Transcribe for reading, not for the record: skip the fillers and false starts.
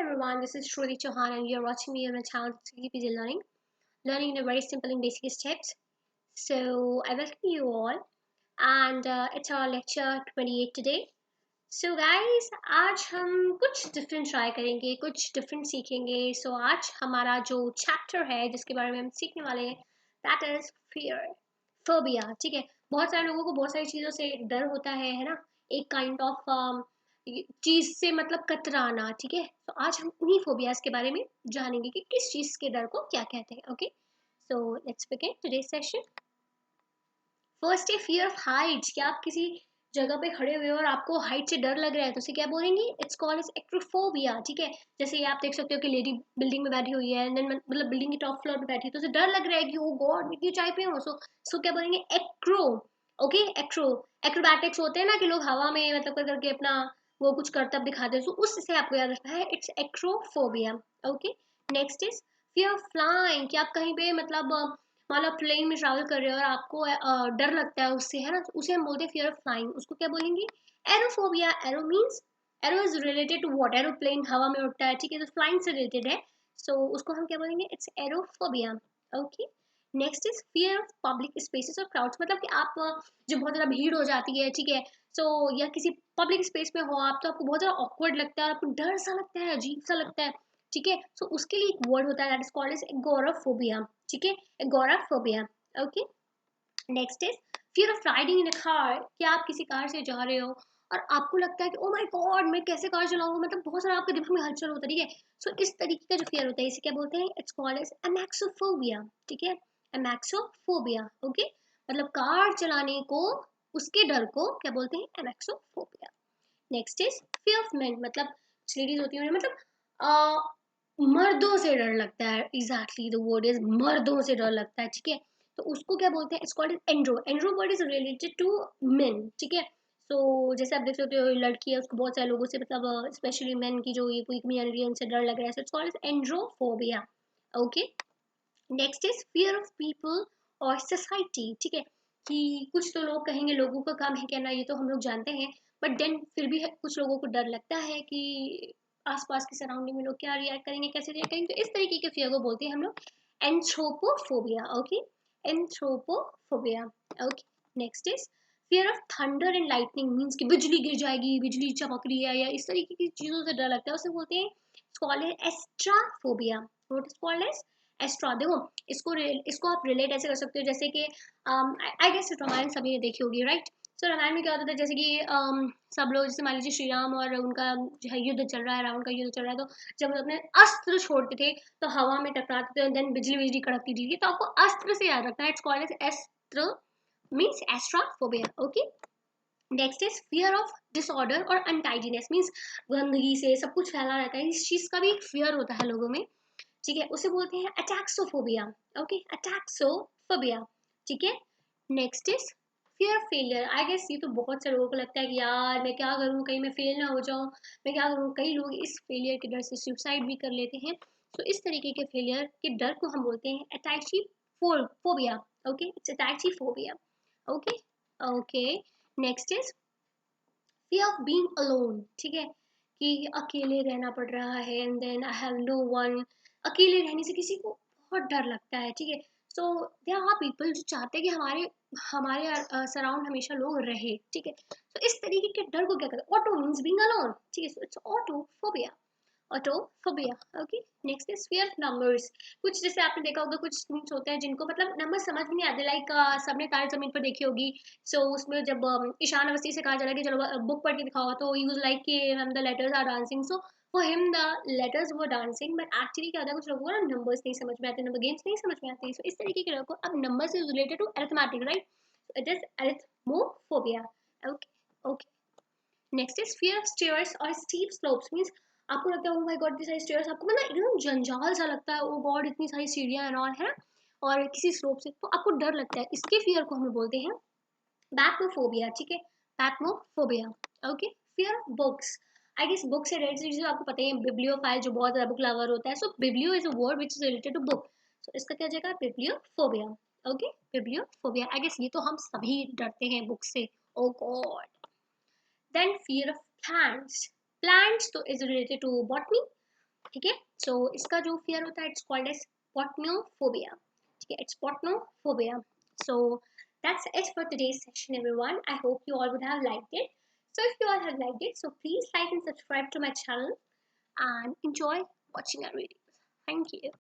everyone, this is Shruti Chauhan and you're watching me on my channel Easy-peasy learning in a very simple and basic steps. So I welcome you all and it's our lecture 28 today. So guys, आज हम कुछ different try करेंगे, कुछ different सीखेंगे. So आज हमारा जो chapter है जिसके बारे में हम सीखने वाले हैं, that is fear, phobia. ठीक है, बहुत सारे लोगों को बहुत सारी चीज़ों से डर होता है ना, एक kind of चीज से मतलब कतराना. ठीक है, तो आज हम उन्हीं फोबियाज के बारे में जानेंगे कि किस चीज के डर को क्या कहते हैं. Okay, so let's begin today's session. First है फियर ऑफ हाइट्स. क्या आप किसी जगह पे खड़े हुए हो और आपको हाइट से डर लग रहा है तो उसे क्या बोलेंगे? It's called as acrophobia. ठीक है, जैसे ये आप देख सकते हो कि लेडी बिल्डिंग में बैठी हुई है, देन मतलब बिल्डिंग की टॉप फ्लोर पे बैठी है तो उसे डर लग रहा है कि ओ गॉड मैं इतनी ऊंचाई पे हूँ. सो क्या बोलेंगे? एक्रो. Okay, Acro. एक्रोबैटिक्स होते हैं ना कि लोग हवा में मतलब कर करके अपना वो कुछ करतब दिखाते हैं, सो उससे आपको याद रखना है it's acrophobia. Okay, next is fear of flying. कि आप कहीं पे मतलब मान लो प्लेन में ट्रैवल कर रहे हो और आपको डर लगता है उससे, है ना, तो उसे हम बोलते हैं फियर ऑफ फ्लाइंग. उसको क्या बोलेंगे? Aerophobia. Aero means aero is related to what? Aeroplane हवा में उड़ता है. ठीक है, तो फ्लाइंग से रिलेटेड है, सो उसको हम क्या बोलेंगे? It's aerophobia. Okay, next is fear of public spaces और क्राउड्स. मतलब कि आप जो बहुत ज़्यादा भीड़ हो जाती है, ठीक है, सो या किसी पब्लिक स्पेस में हो आप, तो आपको बहुत ज़्यादा ऑकवर्ड लगता है, आपको डर सा लगता है, अजीब सा लगता है. ठीक है, सो उसके लिए एक वर्ड होता है that is called as agoraphobia. ठीक है, agoraphobia. Okay, next is fear of riding in a car. क्या आप किसी कार से जा रहे हो और आपको लगता है कि ओ माय गॉड मैं कैसे कार चलाऊंगा, मतलब बहुत सारा आपके दिमाग में हलचल होता है. ठीक है, सो इस तरीके का जो फियर होता है इसे क्या बोलते हैं? It's called as amaxophobia. ठीक है, एमैक्सोफोबिया. ओके, मतलब कार चलाने को, उसके डर को क्या बोलते हैं? Amaxophobia. Next is fear of men. मतलब लेडीज होती है मतलब मर्दों से डर लगता है. एग्जैक्टली द वर्ड इज मर्दों से डर लगता है. ठीक है, तो उसको क्या बोलते हैं? It's called andro. Andro word is related to men. ठीक है, सो जैसे आप देख सकते हो लड़की है, उसको बहुत सारे लोगों से मतलब स्पेशली मेन की जो ये कोई कम्युनिटी है उनसे डर लग रहा है, so it's called androphobia. Okay, next is fear of people और सोसाइटी. ठीक है, कि कुछ तो लोग कहेंगे, लोगों का काम है कहना, ये तो हम लोग जानते हैं, बट देन फिर भी कुछ लोगों को डर लगता है कि आसपास की सराउंडिंग में लोग क्या रिएक्ट करेंगे, कैसे रिएक्ट करेंगे, तो इस तरीके के फियर को बोलते हैं हम लोग anthropophobia. Okay, anthropophobia. Okay, next is fear of thunder and lightning. Means कि बिजली गिर जाएगी, बिजली चमक रही है, या इस तरीके की चीजों से डर लगता है, उसे बोलते हैं astraphobia. What is called as astra. देखो, इसको आप रिलेट ऐसे कर सकते हो जैसे कि आई गेस रामायण सभी ने देखी होगी, राइट? सो रामायण में क्या होता था, जैसे कि सब लोग, जैसे मान लीजिए श्री राम और उनका जो है युद्ध चल रहा है, रावण का युद्ध चल रहा है, तो जब वो अपने अस्त्र छोड़ते थे तो हवा में टकराते थे, देन बिजली बिजली कड़कती थी. तो आपको अस्त्र से याद रखना है, इट्स कॉल्ड एज अस्त्र means एस्ट्राफोबिया. Okay, next is fear of disorder और अनटाइडीनेस. मीन्स गंदगी से सब कुछ फैला रहता है, इस चीज का भी एक फियर होता है लोगों में. ठीक है, उसे बोलते हैं अटैक्सोफोबिया. Okay, ataxophobia. ठीक है, next is fear of failure. I guess ये तो बहुत से लोगों को लगता है कि यार मैं क्या करूं, कहीं मैं फेल ना हो जाऊं, मैं क्या करूं. कई लोग इस फेलियर के डर से सुसाइड भी कर लेते हैं. तो इस तरीके के फेलियर के डर को हम बोलते हैं ataxiphobia. Okay, it's ataxiphobia. Okay, okay, next is fear of being alone. ठीक है, कि अकेले रहना पड़ रहा है and then I have no one. अकेले रहने से किसी को बहुत डर लगता है. ठीक है, सो देयर आर पीपल जो चाहते हैं कि हमारे हमारे सराउंड हमेशा लोग रहे. ठीक है, तो इस तरीके के डर को क्या कहते हैं? Auto means being alone. ठीक है, so it's autophobia. Autophobia. Okay, next is fear of numbers. कुछ जैसे आपने देखा होगा कुछ स्टूडेंट्स होते हैं जिनको मतलब नंबर समझ में नहीं आते, लाइक सबने तारे जमीन पर देखी होगी. सो उसमें जब ईशान अवस्थी से कहा जा रहा है कि चलो बुक पढ़ के दिखाओ, तो ही वाज लाइक कि ma'am the letters are dancing. So for him the letters were dancing, but actually क्या होता है, कुछ लोगों को ना नंबर्स नहीं समझ में आते, नंबर गेम्स नहीं समझ में आते. सो इस तरीके के लोगों को, अब numbers is related to arithmetic, right? It is arithmophobia. Okay, okay, next is fear of stairs और स्टीप स्लोप्स. मींस आपको लगता है ओ माय गॉड इतनी सारी स्टेयर्स, आपको मतलब एकदम जंजाल सा लगता है, ओ गॉड इतनी सारी सीढ़ियां एंड ऑल, है ना, और किसी स्लोप से तो आपको डर लगता है. इसके फियर को हम बोलते हैं बैथमोफोबिया. ठीक है, bathmophobia. Okay, fear of books. I guess book से रिलेटेड चीजें आपको पता ही है. बिब्लियोफाइल जो बहुत ज्यादा बुक लवर होता है, so biblio is a word which is related to book, so इसका क्या हो जाएगा? Bibliophobia. Okay, bibliophobia. I guess ये तो हम सभी डरते हैं बुक से. Oh God. Then fear of plants. Plants तो is related to botany. ठीक है. So इसका जो fear होता है, it's called as potnophobia. ठीक है, it's potnophobia. So that's it for today's session, everyone. I hope you all would have liked it. So if you all have liked it, so please like and subscribe to my channel and enjoy watching our videos. Thank you.